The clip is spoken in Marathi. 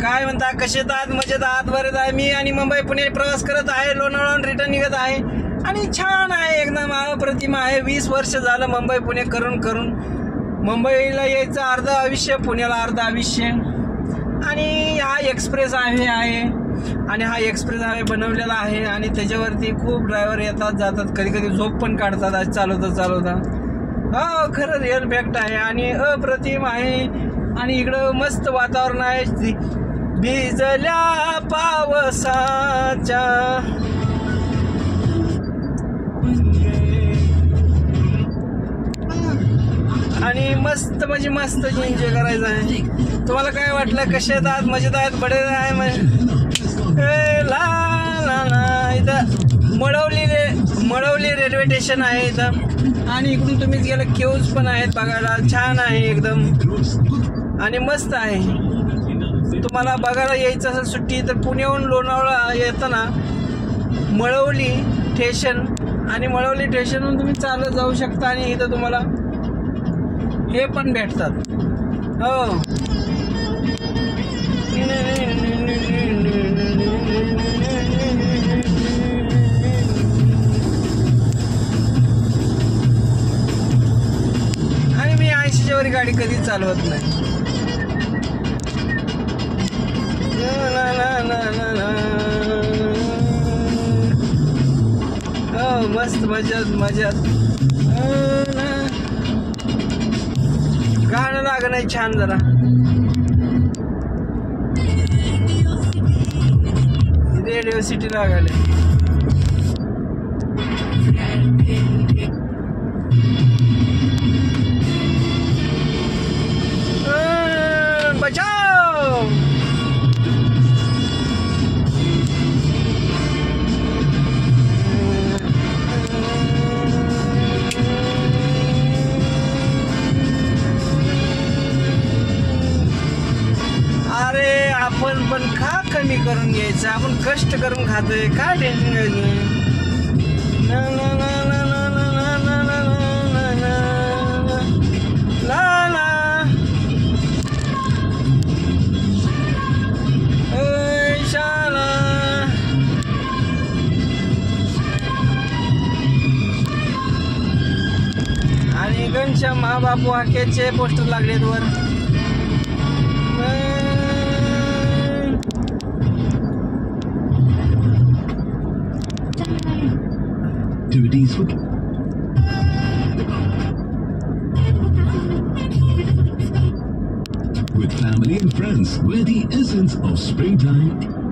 काय म्हणता, कशेत आहात, मजेत आहात, बरेच आहे. मी आणि मुंबई पुणे प्रवास करत आहे, लोणावळ्याहून रिटर्न निघत आहे आणि छान आहे, एकदम अप्रतिम आहे. 20 वर्ष झालं मुंबई पुणे करून मुंबईला यायचं अर्ध आयुष्य, पुण्याला अर्ध आयुष्य. आणि हा एक्सप्रेस हायवे आहे आणि हा एक्सप्रेस हायवे बनवलेला आहे आणि त्याच्यावरती खूप ड्रायव्हर येतात जातात, कधी कधी झोप पण काढतात आज चालवता. हो, खरं रिअल फॅक्ट आहे आणि अप्रतिम आहे. आणि इकडं मस्त वातावरण आहे, भिजल्या पावसाच्या आणि मस्त म्हणजे मस्त एन्जॉय करायचं आहे. तुम्हाला काय वाटलं, कसे आहेत, मजेत आहेत, बडे आहे. ला ला ला इथं मळवली रेल्वे स्टेशन आहे इथं आणि इकडून तुम्ही गेलं केव्ज पण आहेत बघायला, छान आहे एकदम आणि मस्त आहे. तुम्हाला बघायला यायचं असेल सुट्टी तर पुण्याहून लोणावळा येताना मळवली स्टेशन आणि मळवली स्टेशनहून तुम्ही चालत जाऊ शकता आणि इथं तुम्हाला हे पण भेटतात. हो, आणि मी 80च्या वर गाडी कधीच चालवत नाही. हो, मस्त मजात गाणं लागणं नाही छान जरा. रेडिओ सिटी लागायला बचाव. अरे आपण पण खा कमी करून घ्यायचं, आपण कष्ट करून खातोय, काय टेन्शन घ्यायचं. आणि घनश्याम महाबापू हाकेचे पोस्टर लागलेत वर. With family and friends, where the essence of springtime